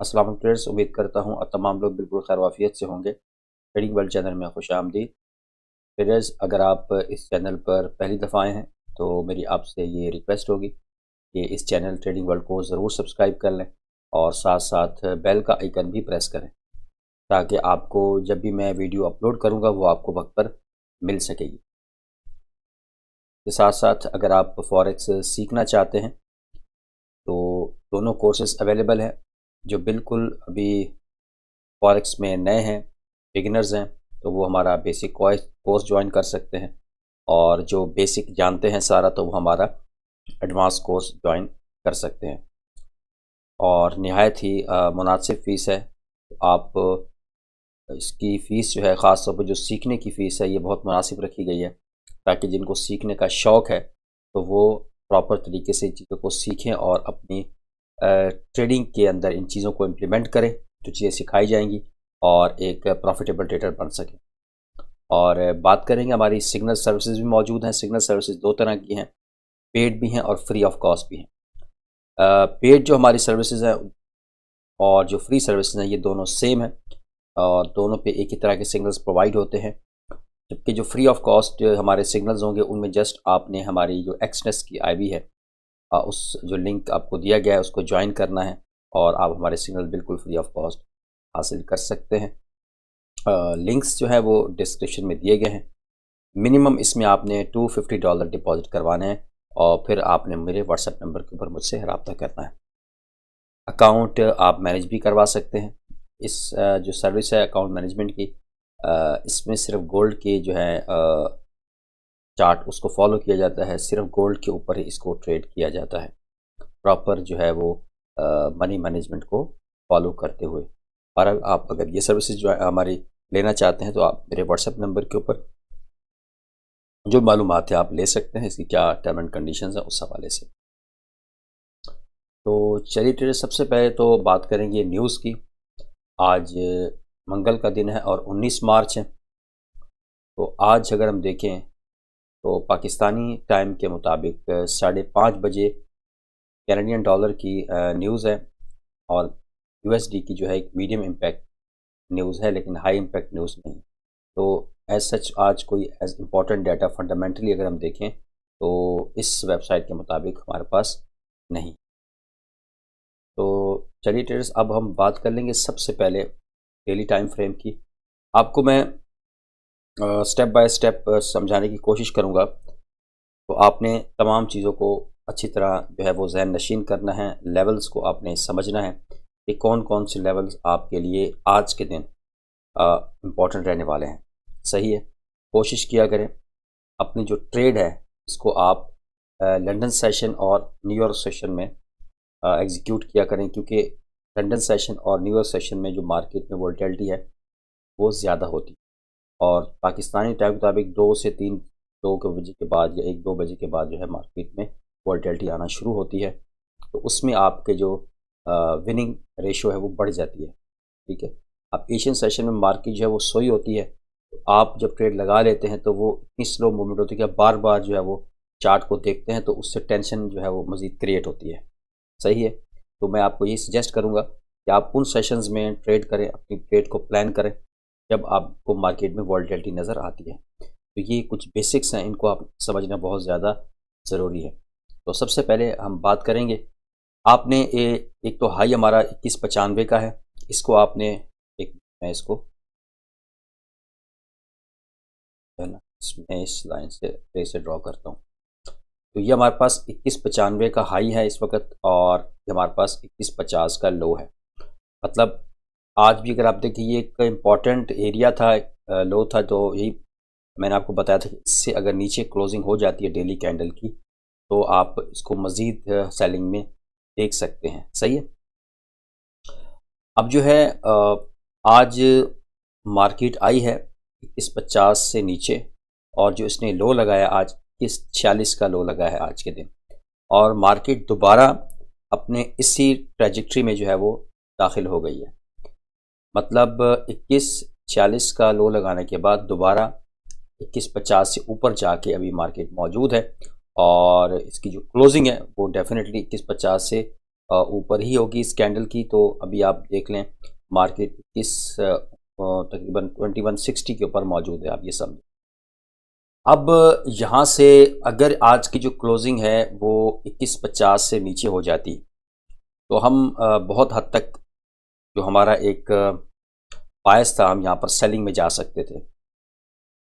अस्सलाम वालेकुम ट्रेडर्स, उम्मीद करता हूँ और तमाम लोग बिल्कुल खैर वाफियत से होंगे। ट्रेडिंग वर्ल्ड चैनल में खुश आमदीद। ट्रेडर्स, अगर आप इस चैनल पर पहली दफ़ा आए हैं तो मेरी आपसे ये रिक्वेस्ट होगी कि इस चैनल ट्रेडिंग वर्ल्ड को ज़रूर सब्सक्राइब कर लें और साथ साथ बेल का आइकन भी प्रेस करें, ताकि आपको जब भी मैं वीडियो अपलोड करूँगा वो आपको वक्त पर मिल सकेगी। के साथ साथ अगर आप फॉरेक्स सीखना चाहते हैं तो दोनों कोर्सेज़ अवेलेबल हैं। जो बिल्कुल अभी फॉरेक्स में नए हैं, बिगिनर्स हैं, तो वो हमारा बेसिक कोर्स ज्वाइन कर सकते हैं, और जो बेसिक जानते हैं सारा तो वो हमारा एडवांस कोर्स ज्वाइन कर सकते हैं। और नहायत ही मुनासिब फ़ीस है। आप इसकी फ़ीस जो है, ख़ास तौर पर जो सीखने की फ़ीस है, ये बहुत मुनासिब रखी गई है, ताकि जिनको सीखने का शौक़ है तो वो प्रॉपर तरीके से चीज़ों को सीखें और अपनी ट्रेडिंग के अंदर इन चीज़ों को इम्प्लीमेंट करें, जो चीज़ें सिखाई जाएंगी, और एक प्रॉफिटेबल ट्रेडर बन सकें। और बात करेंगे, हमारी सिग्नल सर्विसेज भी मौजूद हैं। सिग्नल सर्विसेज दो तरह की हैं, पेड भी हैं और फ्री ऑफ कॉस्ट भी हैं। पेड जो हमारी सर्विसेज हैं और जो फ्री सर्विसेज हैं, ये दोनों सेम हैं और दोनों पे एक ही तरह के सिग्नल्स प्रोवाइड होते हैं। जबकि जो फ्री ऑफ कॉस्ट हमारे सिग्नल्स होंगे, उनमें जस्ट आपने हमारी जो एक्सनेस की आईवी है, उस जो लिंक आपको दिया गया है उसको ज्वाइन करना है और आप हमारे सिग्नल बिल्कुल फ्री ऑफ कॉस्ट हासिल कर सकते हैं। लिंक्स जो है वो डिस्क्रिप्शन में दिए गए हैं। मिनिमम इसमें आपने $250 डिपॉजिट करवाने हैं और फिर आपने मेरे व्हाट्सएप नंबर के ऊपर मुझसे रब्ता करना है। अकाउंट आप मैनेज भी करवा सकते हैं। इस जो सर्विस है अकाउंट मैनेजमेंट की, इसमें सिर्फ गोल्ड के जो है चार्ट उसको फॉलो किया जाता है। सिर्फ गोल्ड के ऊपर ही इसको ट्रेड किया जाता है, प्रॉपर जो है वो मनी मैनेजमेंट को फॉलो करते हुए। और आप अगर ये सर्विसेज जो है हमारी लेना चाहते हैं तो आप मेरे व्हाट्सएप नंबर के ऊपर जो मालूमात है आप ले सकते हैं। इसकी क्या टर्म एंड कंडीशंस है उस हवाले से। तो चलिए ट्रेडर, सबसे पहले तो बात करेंगे न्यूज़ की। आज मंगल का दिन है और 19 मार्च है। तो आज अगर हम देखें तो पाकिस्तानी टाइम के मुताबिक 5:30 बजे कैनेडियन डॉलर की न्यूज़ है, और यूएसडी की जो है एक मीडियम इम्पैक्ट न्यूज़ है, लेकिन हाई इम्पैक्ट न्यूज़ नहीं। तो एज सच आज कोई एज इम्पॉर्टेंट डाटा फंडामेंटली अगर हम देखें तो इस वेबसाइट के मुताबिक हमारे पास नहीं। तो चलिए ट्रेडर्स, अब हम बात कर लेंगे सबसे पहले डेली टाइम फ्रेम की। आपको मैं स्टेप बाय स्टेप समझाने की कोशिश करूँगा। तो आपने तमाम चीज़ों को अच्छी तरह जो है वो ज़हन नशीन करना है। लेवल्स को आपने समझना है कि कौन कौन से लेवल्स आपके लिए आज के दिन इम्पॉर्टेंट रहने वाले हैं। सही है, कोशिश किया करें अपनी जो ट्रेड है इसको आप लंदन सेशन और न्यूयॉर्क सेशन में एग्जीक्यूट किया करें, क्योंकि लंदन सेशन और न्यूयॉर्क सेशन में जो मार्केट में वोलेटिलिटी है वो ज़्यादा होती, और पाकिस्तानी टाइम के मुताबिक 2 से 3 2 बजे के बाद या 1-2 बजे के बाद जो है मार्केट में वोलेटिलिटी आना शुरू होती है। तो उसमें आपके जो विनिंग रेशो है वो बढ़ जाती है। ठीक है, अब एशियन सेशन में मार्केट जो है वो सोई होती है। तो आप जब ट्रेड लगा लेते हैं तो वो इतनी स्लो मूवमेंट होती है कि बार बार जो है वो चार्ट को देखते हैं, तो उससे टेंशन जो है वो मज़ीद क्रिएट होती है। सही है, तो मैं आपको ये सजेस्ट करूँगा कि आप उन सेशंस में ट्रेड करें, अपनी ट्रेड को प्लान करें जब आपको मार्केट में वोलेटिलिटी नज़र आती है। तो ये कुछ बेसिक्स हैं, इनको आप समझना बहुत ज़्यादा ज़रूरी है। तो सबसे पहले हम बात करेंगे, आपने एक तो हाई हमारा 2195 का है, इसको आपने मैं इसको है ना, मैं इस लाइन से ड्रॉ करता हूँ। तो ये हमारे पास 2195 का हाई है इस वक्त, और ये हमारे पास 2150 का लो है। मतलब आज भी अगर आप देखिए ये एक इम्पॉर्टेंट एरिया था, लो था, तो यही मैंने आपको बताया था कि इससे अगर नीचे क्लोजिंग हो जाती है डेली कैंडल की तो आप इसको मज़ीद सेलिंग में देख सकते हैं। सही है, अब जो है आज मार्केट आई है 2150 से नीचे, और जो इसने लो लगाया आज 2146 का लो लगा है आज के दिन, और मार्केट दोबारा अपने इसी ट्रैजेक्टरी में जो है वो दाखिल हो गई है। मतलब 2146 का लो लगाने के बाद दोबारा 2150 से ऊपर जाके अभी मार्केट मौजूद है, और इसकी जो क्लोजिंग है वो डेफिनेटली 2150 से ऊपर ही होगी इस कैंडल की। तो अभी आप देख लें मार्केट इस तकरीबन 2160 के ऊपर मौजूद है, आप ये समझें। अब यहाँ से अगर आज की जो क्लोजिंग है वो 2150 से नीचे हो जाती, तो हम बहुत हद तक जो हमारा एक बायस था, हम यहाँ पर सेलिंग में जा सकते थे।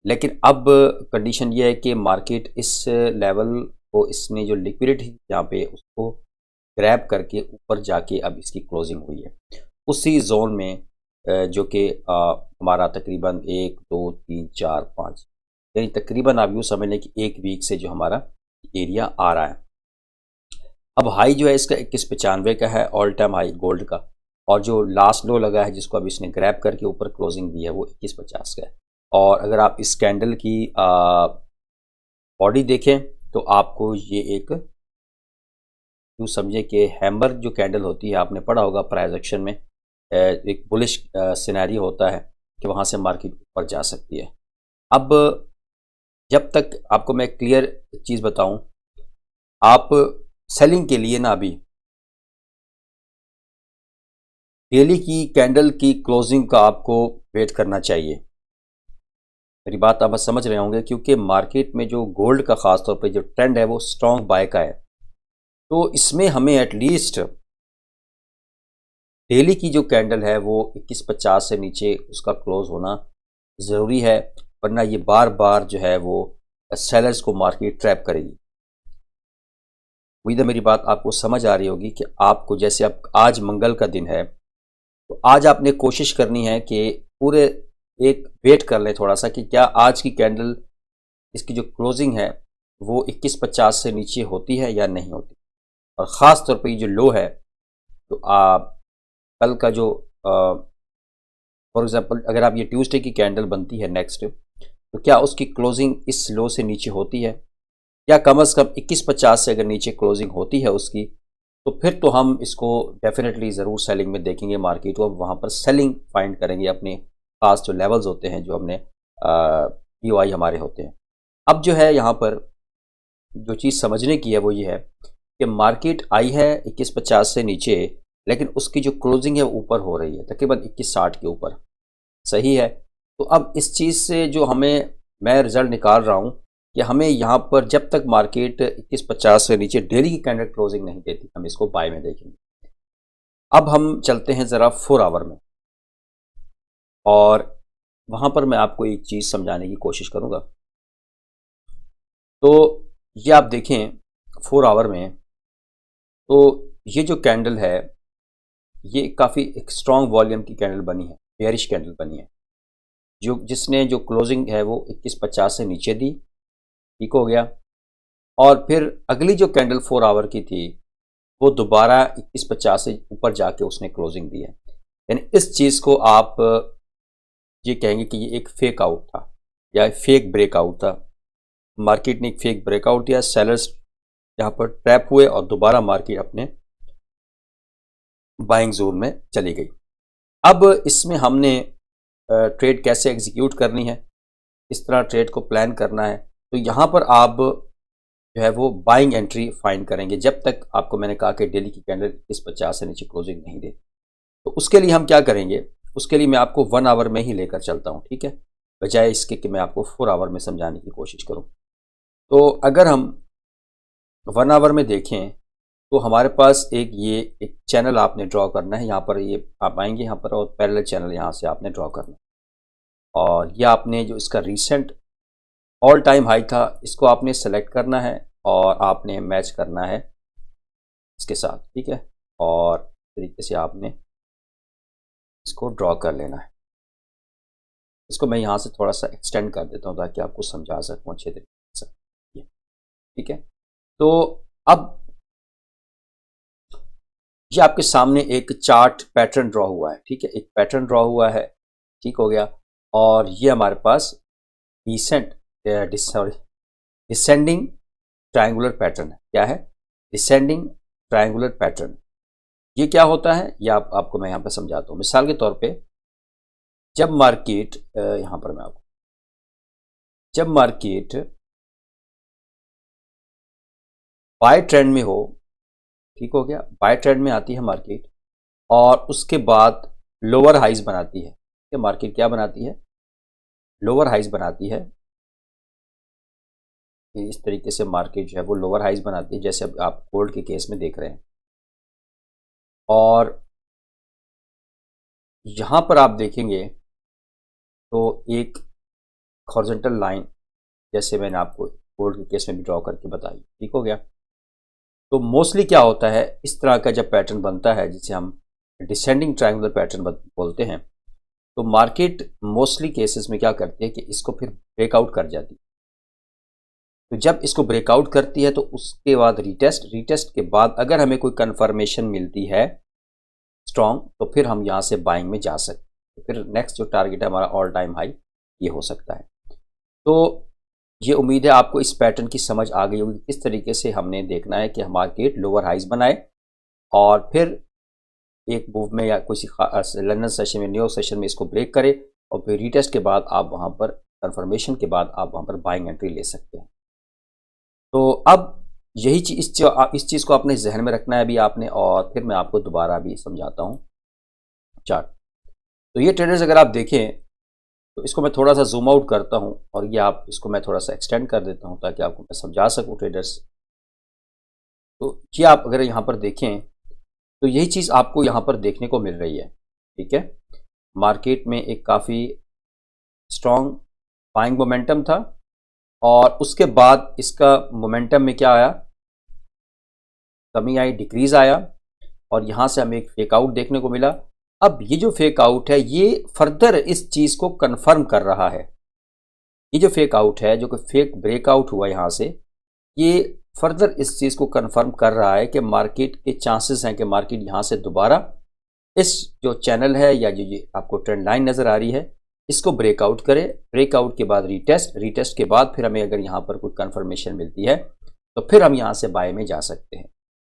लेकिन अब कंडीशन ये है कि मार्केट इस लेवल को, इसने जो लिक्विडिटी यहाँ पे उसको ग्रैब करके यूपर जाके अब इसकी क्लोजिंग हुई है उसी जोन में, जो कि हमारा तकरीबन 1 2 3 4 5, यानी तकरीबन आप यूँ समझ लें कि 1 वीक से जो हमारा एरिया आ रहा है। अब हाई जो है इसका 2195 का है, ऑल टाइम हाई गोल्ड का, और जो लास्ट लो लगा है जिसको अभी इसने ग्रैब करके ऊपर क्लोजिंग दी है वो 2150 का है। और अगर आप इस कैंडल की बॉडी देखें तो आपको ये एक यूँ समझे कि हैमर जो कैंडल होती है, आपने पढ़ा होगा प्राइस एक्शन में, एक बुलिश सिनेरियो होता है कि वहाँ से मार्केट ऊपर जा सकती है। अब जब तक आपको मैं क्लियर चीज़ बताऊं, आप सेलिंग के लिए ना अभी डेली की कैंडल की क्लोजिंग का आपको वेट करना चाहिए। मेरी बात आप समझ रहे होंगे, क्योंकि मार्केट में जो गोल्ड का ख़ास तौर पे जो ट्रेंड है वो स्ट्रॉन्ग बाय का है। तो इसमें हमें एटलीस्ट डेली की जो कैंडल है वो 2150 से नीचे उसका क्लोज होना ज़रूरी है, वरना ये बार बार जो है वो सेलर्स को मार्केट ट्रैप करेगी। उम्मीद है मेरी बात आपको समझ आ रही होगी कि आपको, जैसे अब आज मंगल का दिन है, तो आज आपने कोशिश करनी है कि पूरे एक वेट कर लें थोड़ा सा कि क्या आज की कैंडल, इसकी जो क्लोजिंग है वो 2150 से नीचे होती है या नहीं होती। और ख़ास तौर पे ये जो लो है, तो आप कल का जो फॉर एग्ज़ाम्पल अगर आप ये ट्यूसडे की कैंडल बनती है नेक्स्ट, तो क्या उसकी क्लोजिंग इस लो से नीचे होती है, या कम से कम 2150 से अगर नीचे क्लोजिंग होती है उसकी, तो फिर तो हम इसको डेफिनेटली ज़रूर सेलिंग में देखेंगे मार्केट को। वहाँ पर सेलिंग फाइंड करेंगे, अपने खास जो लेवल्स होते हैं, जो हमने पीओआई हमारे होते हैं। अब जो है यहाँ पर जो चीज़ समझने की है वो ये है कि मार्केट आई है 2150 से नीचे, लेकिन उसकी जो क्लोजिंग है वो ऊपर हो रही है तकरीबन 2160 के ऊपर, सही है। तो अब इस चीज़ से जो मैं रिज़ल्ट निकाल रहा हूँ कि हमें यहाँ पर जब तक मार्केट 2150 से नीचे डेली की कैंडल क्लोजिंग नहीं देती, हम इसको बाय में देखेंगे। अब हम चलते हैं ज़रा 4 आवर में, और वहाँ पर मैं आपको एक चीज़ समझाने की कोशिश करूँगा। तो ये आप देखें 4 आवर में, तो ये जो कैंडल है ये काफ़ी एक स्ट्रॉन्ग वॉल्यूम की कैंडल बनी है, बेयरिश कैंडल बनी है, जो जिसने जो क्लोजिंग है वो 2150 से नीचे दी, ठीक हो गया। और फिर अगली जो कैंडल 4 आवर की थी वो दोबारा 2150 से ऊपर जाके उसने क्लोजिंग दी है। यानी इस चीज़ को आप ये कहेंगे कि ये एक फेक आउट था या फेक ब्रेकआउट था। मार्केट ने एक फेक ब्रेकआउट दिया, सेलर्स यहाँ पर ट्रैप हुए और दोबारा मार्केट अपने बाइंग जोन में चली गई। अब इसमें हमने ट्रेड कैसे एग्जीक्यूट करनी है, इस तरह ट्रेड को प्लान करना है। तो यहाँ पर आप जो है वो बाइंग एंट्री फाइंड करेंगे जब तक आपको मैंने कहा कि डेली की कैंडल 2150 से नीचे क्लोजिंग नहीं दे। तो उसके लिए हम क्या करेंगे, उसके लिए मैं आपको 1 आवर में ही लेकर चलता हूँ, ठीक है, बजाय इसके कि मैं आपको 4 आवर में समझाने की कोशिश करूँ। तो अगर हम 1 आवर में देखें तो हमारे पास एक चैनल आपने ड्रॉ करना है। यहाँ पर ये आप आएंगे यहाँ पर, और पैरेलल चैनल यहाँ से आपने ड्रॉ करना है, और ये आपने जो इसका रिसेंट ऑल टाइम हाई था इसको आपने सेलेक्ट करना है और आपने मैच करना है इसके साथ, ठीक है। और तरीके से आपने इसको ड्रॉ कर लेना है। इसको मैं यहाँ से थोड़ा सा एक्सटेंड कर देता हूँ ताकि आपको समझा सकूँ अच्छे तरीके से, ठीक है। तो अब ये आपके सामने एक चार्ट पैटर्न ड्रॉ हुआ है, ठीक है, एक पैटर्न ड्रॉ हुआ है, ठीक हो गया। और ये हमारे पास डिसेंडिंग ट्रायंगुलर पैटर्न है। क्या है? Descending triangular pattern. ये क्या होता है ये आपको मैं यहाँ पे समझाता हूँ। मिसाल के तौर पे जब मार्केट यहाँ पर मैं आपको, जब मार्केट बाय ट्रेंड में हो ठीक हो गया, बाय ट्रेंड में आती है मार्केट और उसके बाद लोअर हाइज बनाती है। ये मार्केट क्या बनाती है, लोअर हाइज बनाती है। इस तरीके से मार्केट जो है वो लोअर हाइज बनाती है, जैसे अब आप गोल्ड के केस में देख रहे हैं। और यहाँ पर आप देखेंगे तो एक हॉरिजॉन्टल लाइन, जैसे मैंने आपको गोल्ड के केस में भी ड्रॉ करके बताई, ठीक हो गया। तो मोस्टली क्या होता है, इस तरह का जब पैटर्न बनता है जिसे हम डिसेंडिंग ट्रायंगुलर पैटर्न बोलते हैं, तो मार्केट मोस्टली केसेस में क्या करती है कि इसको फिर ब्रेकआउट कर जाती है। तो जब इसको ब्रेकआउट करती है तो उसके बाद रिटेस्ट के बाद अगर हमें कोई कंफर्मेशन मिलती है स्ट्रॉन्ग, तो फिर हम यहाँ से बाइंग में जा सकते हैं। तो फिर नेक्स्ट जो टारगेट है हमारा ऑल टाइम हाई ये हो सकता है। तो ये उम्मीद है आपको इस पैटर्न की समझ आ गई होगी, किस तरीके से हमने देखना है कि मार्केट लोअर हाइज बनाए और फिर एक मूव में या किसी लंदन सेशन में, न्यूयॉर्क सेशन में इसको ब्रेक करे और फिर रीटेस्ट के बाद आप वहाँ पर कंफर्मेशन के बाद आप वहाँ पर बाइंग एंट्री ले सकते हैं। तो अब यही चीज़ इस चीज़ को अपने जहन में रखना है अभी आपने, और फिर मैं आपको दोबारा भी समझाता हूँ चार्ट। तो ये ट्रेडर्स अगर आप देखें तो इसको मैं थोड़ा सा जूम आउट करता हूँ और ये आप इसको मैं थोड़ा सा एक्सटेंड कर देता हूँ ताकि आपको मैं समझा सकूँ ट्रेडर्स। तो ये आप अगर यहाँ पर देखें तो यही चीज़ आपको यहाँ पर देखने को मिल रही है, ठीक है। मार्केट में एक काफ़ी स्ट्रॉन्ग बाइंग मोमेंटम था और उसके बाद इसका मोमेंटम में क्या आया, कमी आई, डिक्रीज आया और यहाँ से हमें एक फेक आउट देखने को मिला। अब ये जो फेक आउट है ये फर्दर इस चीज़ को कंफर्म कर रहा है। ये जो फेक आउट है, जो कि फेक ब्रेकआउट हुआ यहाँ से, ये फर्दर इस चीज़ को कंफर्म कर रहा है कि मार्केट के चांसेस हैं कि मार्केट यहाँ से दोबारा इस जो चैनल है या जो ये आपको ट्रेंड लाइन नज़र आ रही है इसको ब्रेकआउट करे। ब्रेकआउट के बाद रिटेस्ट के बाद फिर हमें अगर यहाँ पर कोई कंफर्मेशन मिलती है तो फिर हम यहाँ से बाय में जा सकते हैं।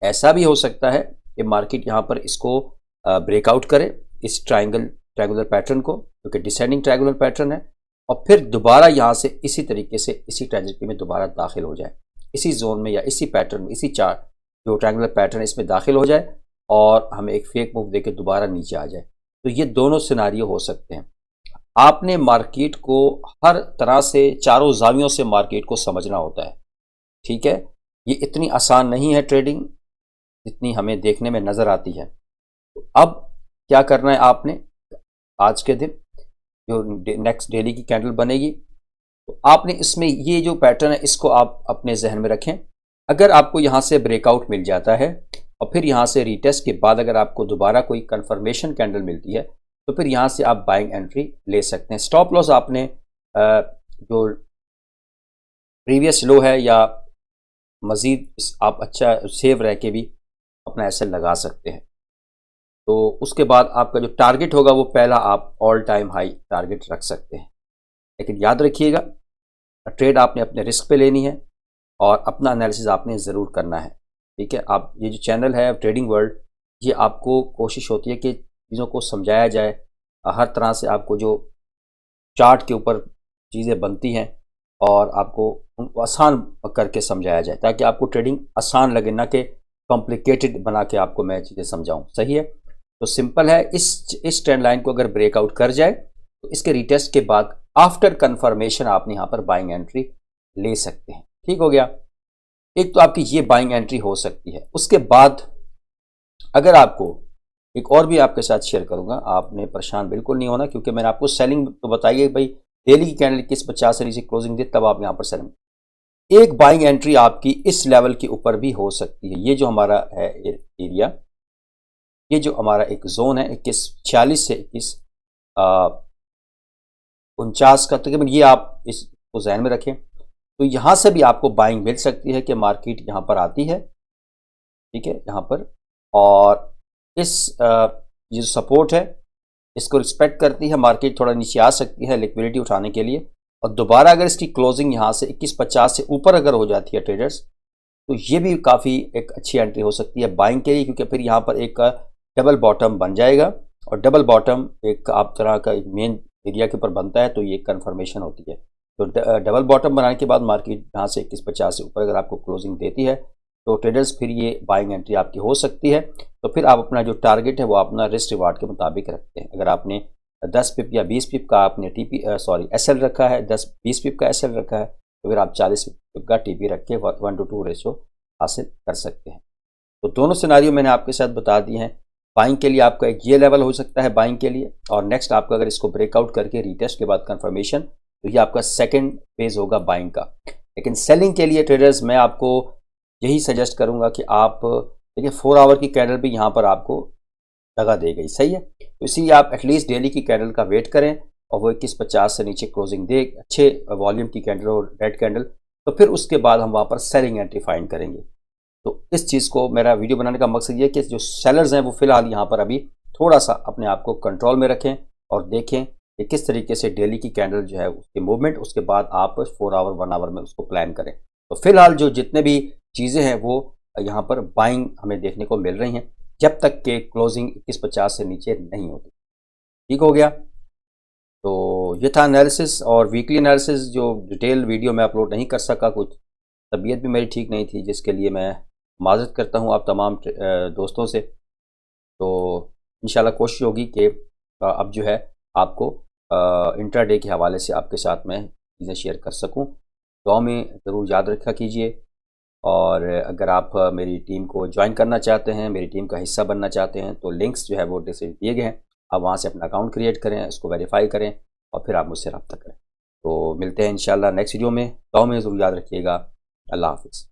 ऐसा भी हो सकता है कि मार्केट यहाँ पर इसको ब्रेकआउट करे, इस ट्रायंगुलर पैटर्न को, जो कि डिसेंडिंग ट्रायंगुलर पैटर्न है, और फिर दोबारा यहाँ से इसी तरीके से इसी ट्रेजेक्टरी में दोबारा दाखिल हो जाए, इसी जोन में या इसी पैटर्न में, इसी चार्ट जो ट्रायंगुलर पैटर्न है इसमें दाखिल हो जाए और हमें एक फेक मूव देके दोबारा नीचे आ जाए। तो ये दोनों सिनारियो हो सकते हैं। आपने मार्केट को हर तरह से, चारों जावियों से मार्केट को समझना होता है, ठीक है। ये इतनी आसान नहीं है ट्रेडिंग जितनी हमें देखने में नज़र आती है। तो अब क्या करना है आपने, आज के दिन जो नेक्स्ट डेली की कैंडल बनेगी तो आपने इसमें ये जो पैटर्न है इसको आप अपने जहन में रखें। अगर आपको यहाँ से ब्रेकआउट मिल जाता है और फिर यहाँ से रीटेस्ट के बाद अगर आपको दोबारा कोई कंफर्मेशन कैंडल मिलती है तो फिर यहाँ से आप बाइंग एंट्री ले सकते हैं। स्टॉप लॉस आपने जो प्रीवियस लो है या मज़ीद आप अच्छा सेव रह के भी अपना एसएल लगा सकते हैं। तो उसके बाद आपका जो टारगेट होगा वो पहला आप ऑल टाइम हाई टारगेट रख सकते हैं। लेकिन याद रखिएगा ट्रेड आपने अपने रिस्क पे लेनी है और अपना एनालिसिस आपने ज़रूर करना है, ठीक है। आप ये जो चैनल है ट्रेडिंग वर्ल्ड, ये आपको कोशिश होती है कि चीज़ों को समझाया जाए, हर तरह से आपको जो चार्ट के ऊपर चीज़ें बनती हैं और आपको उनको आसान करके समझाया जाए ताकि आपको ट्रेडिंग आसान लगे, ना कि कॉम्प्लिकेटेड बना के आपको मैं चीज़ें समझाऊँ, सही है। तो सिंपल है, इस ट्रेंड लाइन को अगर ब्रेकआउट कर जाए तो इसके रिटेस्ट के बाद आफ्टर कंफर्मेशन आपने यहाँ पर बाइंग एंट्री ले सकते हैं, ठीक हो गया। एक तो आपकी ये बाइंग एंट्री हो सकती है। उसके बाद अगर आपको एक और भी आपके साथ शेयर करूंगा, आपने परेशान बिल्कुल नहीं होना क्योंकि मैंने आपको सेलिंग तो बताई है भाई, डेली की कैंडल किस 50 से नीचे क्लोजिंग दे तब आप यहाँ पर सेलिंग। एक बाइंग एंट्री आपकी इस लेवल के ऊपर भी हो सकती है। ये जो हमारा है एरिया, ये जो हमारा एक जोन है 41 से 49 का, तकरीबन ये आप इसको जहन में रखें। तो यहाँ से भी आपको बाइंग मिल सकती है कि मार्केट यहाँ पर आती है, ठीक है, यहाँ पर, और इस ये जो सपोर्ट है इसको रिस्पेक्ट करती है, मार्केट थोड़ा नीचे आ सकती है लिक्विडिटी उठाने के लिए। और दोबारा अगर इसकी क्लोजिंग यहाँ से 2150 से ऊपर अगर हो जाती है ट्रेडर्स, तो ये भी काफ़ी एक अच्छी एंट्री हो सकती है बाइंग के लिए, क्योंकि फिर यहाँ पर एक डबल बॉटम बन जाएगा और डबल बॉटम एक आप तरह का एक मेन एरिया के ऊपर बनता है, तो ये कंफर्मेशन होती है। तो डबल बॉटम बनाने के बाद मार्केट यहाँ से 2150 से ऊपर अगर आपको क्लोजिंग देती है तो ट्रेडर्स फिर ये बाइंग एंट्री आपकी हो सकती है। तो फिर आप अपना जो टारगेट है वो अपना रिस्क रिवार्ड के मुताबिक रखते हैं। अगर आपने 10 पिप या 20 पिप का आपने एसएल रखा है, 10-20 पिप का एसएल रखा है, तो फिर आप 40 पिप का टीपी रख के 1:2 रेशो हासिल कर सकते हैं। तो दोनों सिनारियो मैंने आपके साथ बता दिए हैं। बाइंग के लिए आपका एक ये लेवल हो सकता है बाइंग के लिए, और नेक्स्ट आपका अगर इसको ब्रेकआउट करके रीटेस्ट के बाद कंफर्मेशन, तो ये आपका सेकंड फेज होगा बाइंग का। लेकिन सेलिंग के लिए ट्रेडर्स मैं आपको यही सजेस्ट करूंगा कि आप देखिए 4 आवर की कैंडल भी यहाँ पर आपको दगा दे गई, सही है। तो इसीलिए आप एटलीस्ट डेली की कैंडल का वेट करें और वो 2150 से नीचे क्लोजिंग दे, अच्छे वॉल्यूम की कैंडल और रेड कैंडल, तो फिर उसके बाद हम वहाँ पर सेलिंग एंट्री फाइंड करेंगे। तो इस चीज़ को मेरा वीडियो बनाने का मकसद ये है कि जो सेलर्स हैं वो फिलहाल यहाँ पर अभी थोड़ा सा अपने आप को कंट्रोल में रखें और देखें कि किस तरीके से डेली की कैंडल जो है उसकी मूवमेंट, उसके बाद आप 4 आवर 1 आवर में उसको प्लान करें। तो फिलहाल जो जितने भी चीज़ें हैं वो यहाँ पर बाइंग हमें देखने को मिल रही हैं जब तक के क्लोजिंग 2150 से नीचे नहीं होती। ठीक हो गया। तो ये था एनालिसिस, और वीकली एनालिसिस जो डिटेल वीडियो मैं अपलोड नहीं कर सका, कुछ तबीयत भी मेरी ठीक नहीं थी, जिसके लिए मैं माज़रत करता हूँ आप तमाम दोस्तों से। तो इंशाल्लाह कोशिश होगी कि अब जो है आपको इंट्राडे के हवाले से आपके साथ मैं चीज़ें शेयर कर सकूँ। दुआ में ज़रूर याद रखा कीजिए, और अगर आप मेरी टीम को ज्वाइन करना चाहते हैं, मेरी टीम का हिस्सा बनना चाहते हैं, तो लिंक्स जो है वो डिस्क्रिप्शन दिए गए हैं। आप वहाँ से अपना अकाउंट क्रिएट करें, इसको वेरीफाई करें और फिर आप मुझसे रब्ता करें। तो मिलते हैं इंशाल्लाह नेक्स्ट वीडियो में। दुआ में ज़रूर याद रखिएगा। अल्लाह हाफ़िज़।